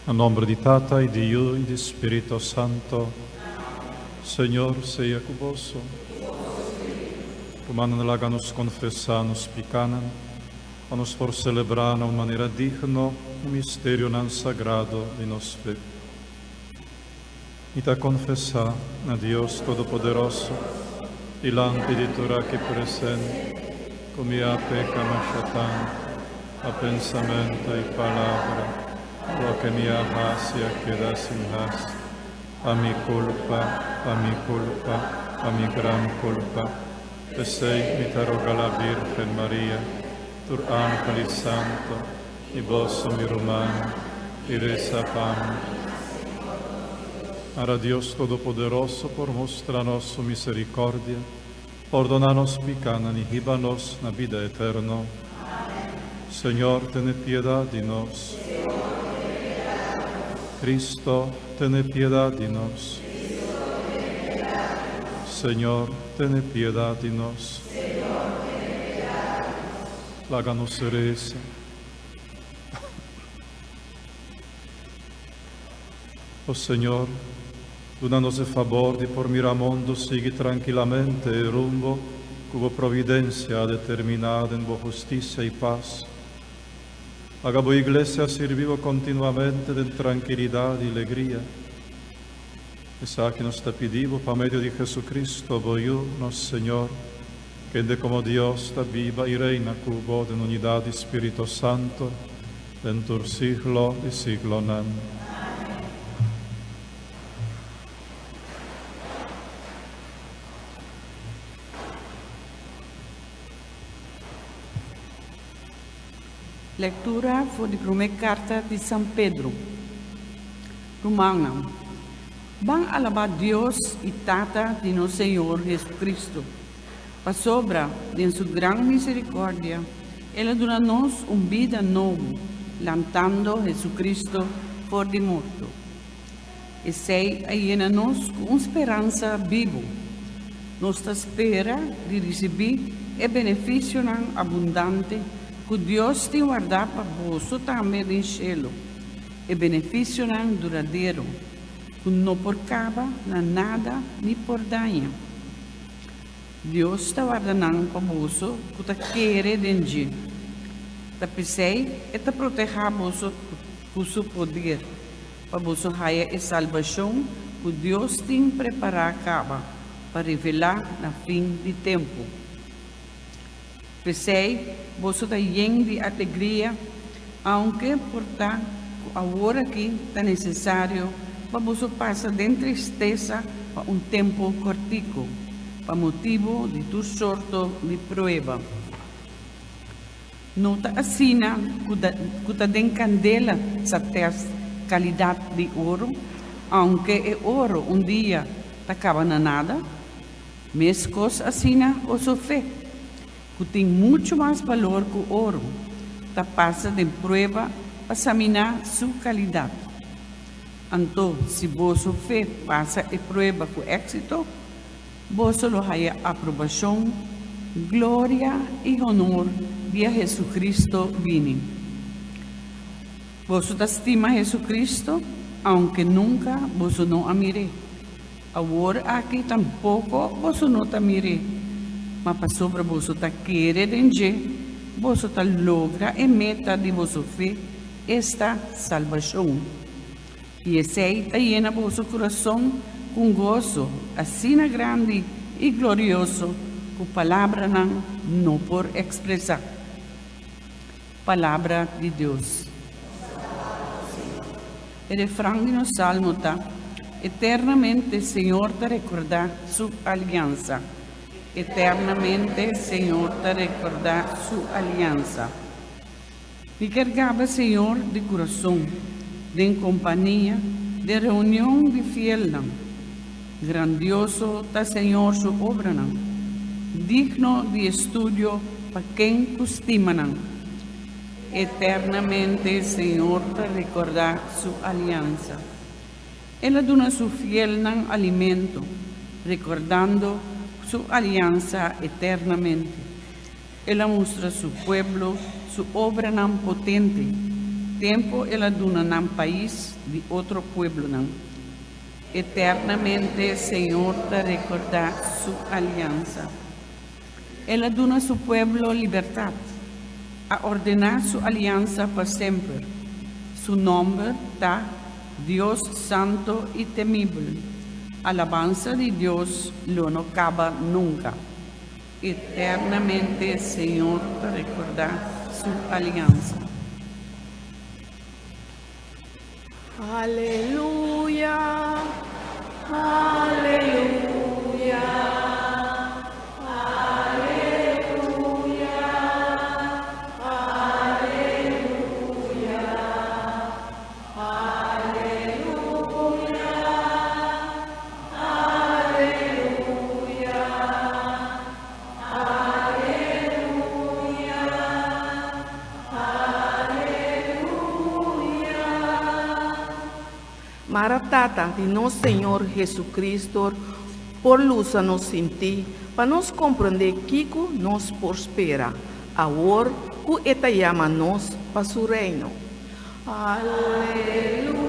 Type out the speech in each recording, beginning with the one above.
A nombre di Tata e di Io e di Spirito Santo, Senhor seja convosco. Romano láganos confessanos picanan, a nos por celebrar de maneira digna o mistério nan sagrado de nos fé. E te confessar a Deus Todo-Poderoso e l'impeditura que presente, come a pecado tanto, a pensamento e palavra, lo que me hace queda sin has, a mi culpa, a mi gran culpa. Pesei mi te roga la Virgen María, tur ángel y santo, y vos mi romano, y reza pam. Ara Dios Todopoderoso, por mostrarnos su misericordia, perdonarnos picanan y híbanos na vida eterna. Señor, ten piedad de nos. Cristo, ten piedad de nos. Señor, ten piedad de nos. Láganos reza. Oh Señor, dá-nos o favor de por Miramundo seguir tranquilamente el rumbo cuya providencia ha determinado en vuestra justicia y paz. Haga a Iglesia servir continuamente de tranquilidad y alegría. Esa que nos está pedido por medio de Jesucristo, voy nuestro Señor, que de como Dios está viva y reina con vos en unidad de Espíritu Santo, dentro del siglo y siglo. Amén. Lectura foi de primeira carta de São Pedro. Romano. Van alabar Deus e Tata de nosso Senhor Jesucristo. Para sobra de sua grande misericórdia, Ele dá-nos vida nova, levantando Jesucristo por de morto. E sei llena-nos com esperança viva. Nossa espera de receber é benefício abundante que Deus te guarda para vós também no céu, e benefício duradouro, que não por caba, nada, nem por dano. Deus está guardando para vós, que te quer dentro. Te pensei e te proteger vós com seu poder, para vós haja a salvação que Deus tem preparado para revelar no fim de tempo. Pensei, você está cheio de alegria, aunque portar agora que está necessário para você passar de tristeza por tempo cortico, por motivo de tu sorte de prova. Não está assim que está de candela essa qualidade de ouro, aunque o ouro dia acaba na nada, mas coisa assim o sua fé, que tem muito mais valor que o ouro, que passa de prova para examinar sua qualidade. Então, se vossa fé passa a prova com êxito, vossa lo haya aprovação, glória e honor de Jesucristo vini. Vosso estima Jesucristo, aunque nunca vosso não amire. Agora aqui tampouco vosso não te amire. Mas para sobre vosso ta querer dentro, vosso ta logra e meta de vosso fé esta salvação. E esse ta llena vosso coração com gozo, assim grande e glorioso, que palavra não por expressar. Palavra de Deus. O refrão de nosso salmo está: eternamente, Senhor, te recordar sua aliança. Eternamente, Senhor, te recordar sua aliança. Me carregava, Senhor, de coração, de companhia, de reunião de fiel. Grandioso está, Senhor, sua obra. Digno de estudo para quem costima. Eternamente, Senhor, te recordar sua aliança. Ela dona su fiel alimento, recordando su alianza eternamente. Ela mostra su pueblo, su obra potente. tempo ela duna num país de outro pueblo não. Eternamente, Senhor, te recordar sua aliança. Ela duna su pueblo libertad, a ordenar su alianza para siempre. Su nombre está Dios santo y temible. Alabanza de Dios lo no acaba nunca. Eternamente, Señor, te recordar su alianza. Aleluya, aleluya. Maratata de nosso Senhor Jesucristo, por luz-nos em ti, para nos compreender que nos prospera, agora que eta chama nos para su reino. Aleluia.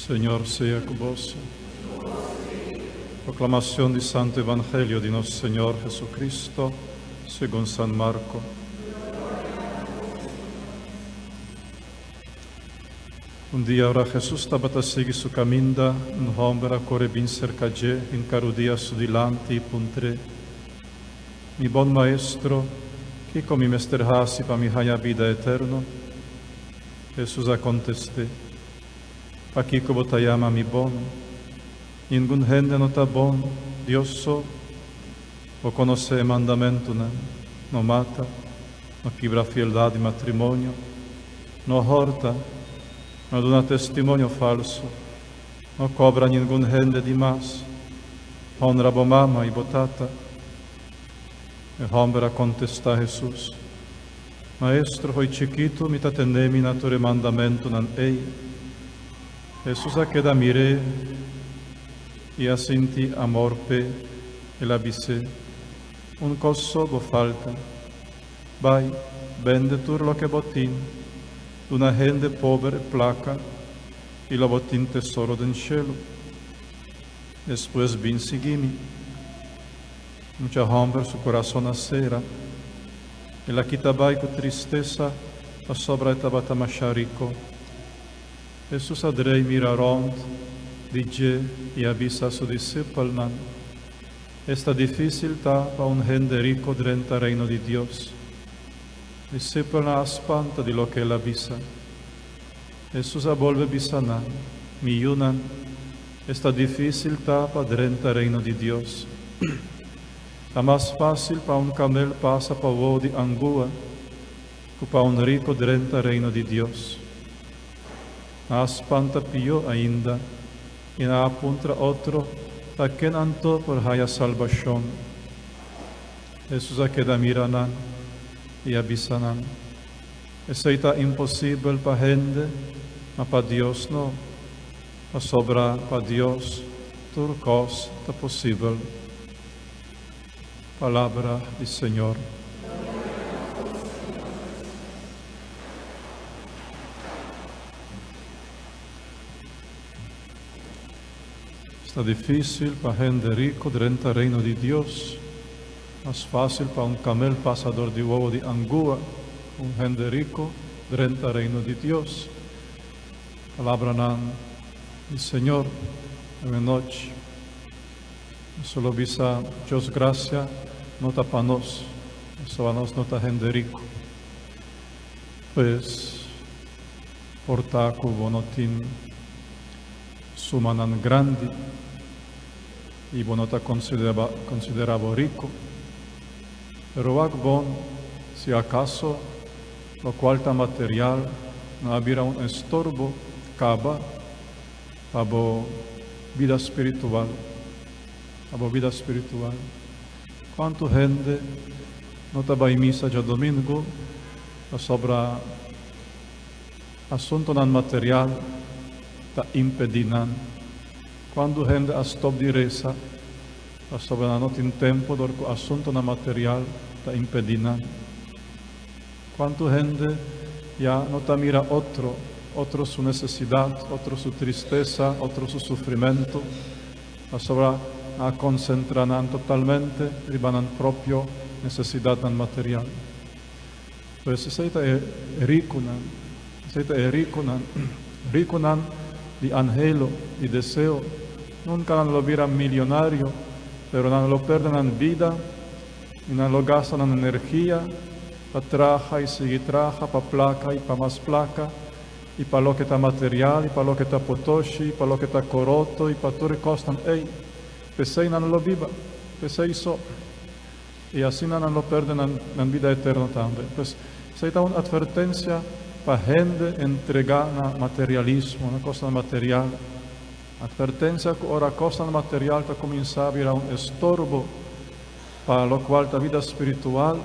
Señor sea convosco. Proclamación del Santo Evangelio de nuestro Señor Jesucristo, según San Marco. Un día ahora Jesús estaba a seguir su caminda, un hombre corre bien cerca de él, en carudía su delante y puntre. Mi bon maestro, que comi me sterhasi pa mi haya vida eterno? Jesús a contesté. Aquí como te llama mi bon, ningún gente no está bon, Dios so, o conoce el mandamento, no mata, no quebra fieldad de matrimonio, no horta, no da testimonio falso, no cobra ningún gente de más, honra bo mama y botata. El hombre contesta a Jesús, Maestro, hoy chiquito, mi tatendemi na tore mandamento nan ei. Jesús a queda mire y a sinti amor pe el abise. Un coso bo falta. Vai, vende tur lo que botín, una gente pobre placa y lo botín tesoro del cielo. Después vin seguimi. Mucha hombre su corazón acera. Y la quitabai con tristeza a sobra etaba macharico. Jesús adrei mira rond, dice y avisa a su discípulo, esta difícil ta pa un gente rico drenta reino de Dios. Discípulo espanta de lo que él avisa. Jesús vuelve bisanar, mi yunan, esta difícil ta pa drenta reino de Dios. La más fácil pa un camel pasa pa uo de angua, que pa un rico drenta reino de Dios. A espanta più ainda, e na apuntra outro, ta quem anto por haya salvação. Jesus a queda miranan e abisanan. Essa está impossível para gente, mas para Deus não. A sobra para Deus, tudo coisa está possível. Palavra do Senhor. Está difícil para gente rico dentro del reino de Dios, más fácil para un camel pasador de huevo de angua, un gente rico dentro del reino de Dios. Palabra del Señor en la noche. Solo visa Dios gracia, no está para nos, solo nos no está gente rico. Pues, por taco bonotín sumanan grande, y bonota consideraba rico, pero bon, si acaso lo cual ta material no habira un estorbo caba abo vida espiritual. Abo vida espiritual. Quanto gente não está vai missa já domingo, sobre assunto non material, está impedinando. Quando gente a stop di resa, sobre a notte in tempo, dorco assunto non material, está impedinando. Quanto gente ya não está mira outro su necesidad, outro su tristeza, outro su sufrimento, sobre a concentrar totalmente, ribanan proprio necesidad material. Pues seita rikunan di angelo, di deseo, nunca non lo viran millonario, pero non lo perdonan vida, y non lo gastan en energía, pa traja y sigue traja, pa placa y pa más placa, y pa lo que está material, y pa lo que está potoshi, y pa lo que está coroto, y pa tu recostan, pesei non lo viva, pesei so, y así non lo perdonan en vida eterna también. Pues seita una advertencia para gente entregar na materialismo, una cosa material. Advertencia que ora cosa material está comienza a vir a un estorbo para lo cual la vida espiritual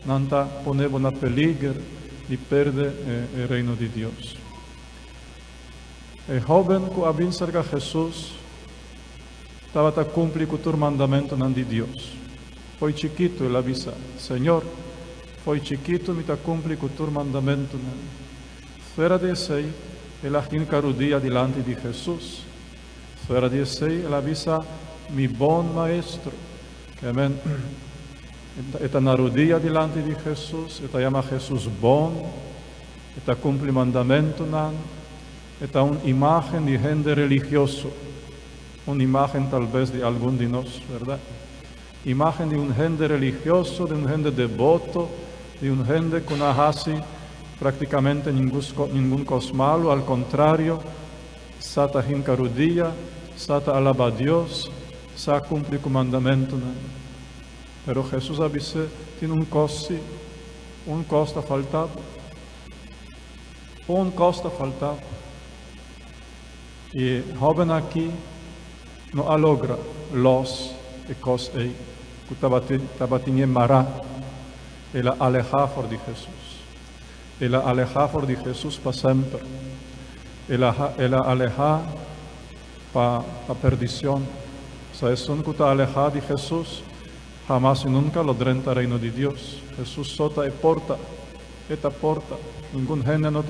non está ponendo na peligro di perde el reino de Dios. El joven que había cerca a Jesús estaba a cumplir con tu mandamento de Dios. Foi chiquito e avisa, Señor, foi chiquito mi ta cumpli con tu mandamento. Fuera de sei, el arrancaría delante de Jesús. Fuera de sei, el avisa, mi bon maestro. Que amén. Eta narodía delante de Jesús, eta llama Jesús bon, eta cumpli mandamento nan, eta una imagen de gente religioso, una imagen tal vez de algún de nos, ¿verdad? Imagen de un gente religioso, de un gente devoto, de un gente que no hace prácticamente ningún cosa malo, al contrario, sata hincarudía, sata alaba a Dios, sa cumplir con mandamento. Pero Jesús avise, tiene un costa faltado. Un costa faltado. Y joven aquí no logra los e cos ei, que tabatinhe mará, ela alejar de Jesús. Ela alejar de Jesús para sempre. Ela alejar para perdición. O sea, es un que está alejado de Jesús, jamás y nunca lo drenta el reino de Dios. Jesús sota e porta, esta porta. Ningún gente no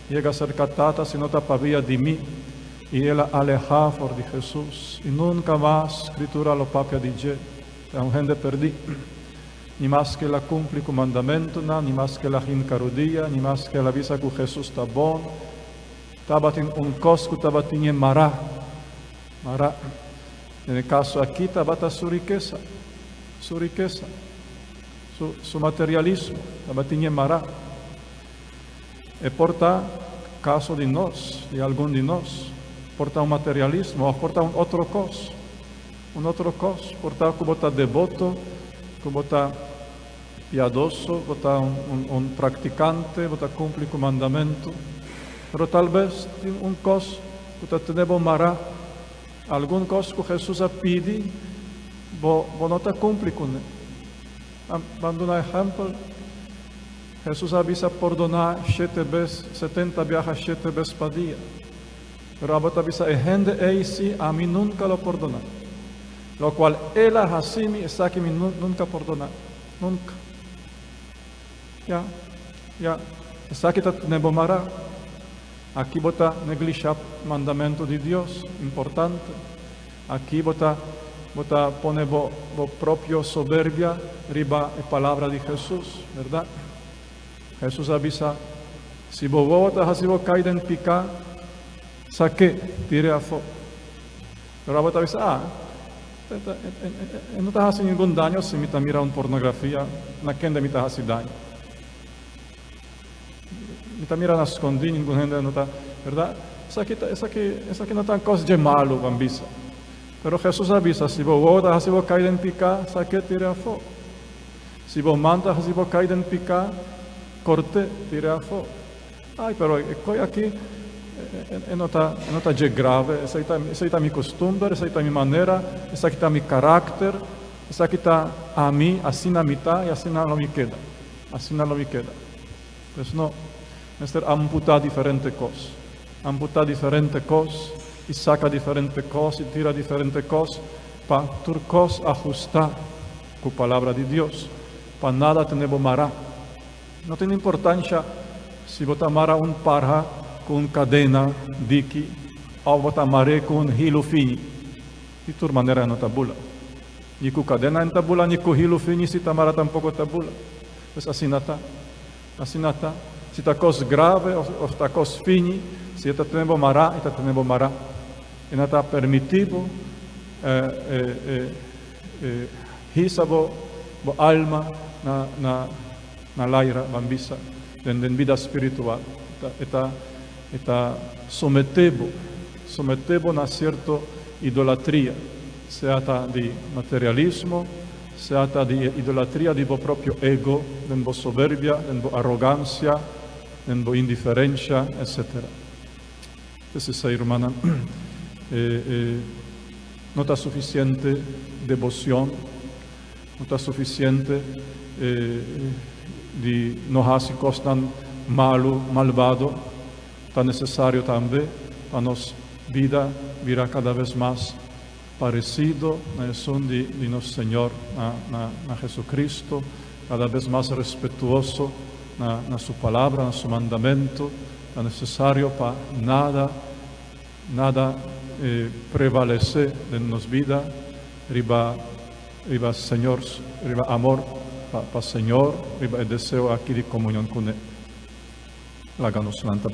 llega a ser catata si no está pavía de mí. Y ela alejar de Jesús. Y nunca más escritura lo papia dice. Es un gente perdida. Ni más que la cumple con mandamento, ni más que la rincarudía, ni más que la visa que Jesús está bon. Tabatin un cosco, tabatin en mará. En el caso aquí, tabata su riqueza, su materialismo, tabatin en mará. E porta caso de nós, de algum de nós, porta un materialismo, o porta un otro cos, porta que bota devoto, que bota piadoso, bota un practicante, bota cumplir con mandamento, pero tal vez un cos que tenemos mará, algún cos que Jesús pide, bo no te cumplir con él. Dando un ejemplo, Jesús avisa perdonar 7 veces, 70 viajes 7 veces por día. Pero abota avisa, gente sí, a mí nunca lo perdona. Lo cual él así me está que me nunca perdona. Nunca. Ya. Está que tenemos mará. Aquí bota negligencia mandamento de Dios, importante. Aquí bota pone bo propio soberbia riba la palabra de Jesús, ¿verdad? Jesús avisa, si vos caído en picar, saque, tire a fuego. Pero vos avisa, no te hace ningún daño si me mira una pornografía, na quien me hace daño. Me mira na escondi, ningún gente no está, ¿verdad? Esa aquí no está cosa de malo, bambisa. Pero Jesús avisa, si vos caído en picar, saque, tire a fuego. Si vos mandas, si vos caído en picar, corte, tirare fuori. Però qui aqui não está de grave, essa está minha costumbre, essa está minha maneira, essa aqui está meu caráter, essa aqui está a mim, assim na mitad e assim não me queda. Assim não me queda. Pues não, Mr. amputar diferente coisa. Amputar diferente coisa e saca diferente coisa e tira diferente coisa para tu coisa ajustar com a palavra de Deus. Para nada tenemos mará. Não tem importância se você amarra parra com cadena, dique, ou você amarra com hilo fini. De toda maneira não tabula. Ni com cadena não tabula, ni com hilo fini, se tamara tampouco tabula. Pues assim não está. Assim não está. Se está coisa grave ou está coisa fini, se está tendo mará, está tendo mará. E não está permitido risa bo alma na laira bambisa, en vida espiritual. Está sometebo na cierta idolatria, sea de materialismo, sea de idolatria de vos propio ego, de vos soberbia, de vos arrogancia, de vos indiferencia, etc. Entonces, hermana, no está suficiente devoción, no está suficiente de no hacer cosas malvado, está necessário também para nossa vida virar cada vez mais parecido na son de nosso Senhor, na Jesucristo, cada vez mais respetuoso na sua palavra, na seu mandamento. É necessário para nada prevalecer em nossa vida, riba Senhor, riba amor para o Senhor, riba o desejo aqui de comunhão com Ele. Láganos santa.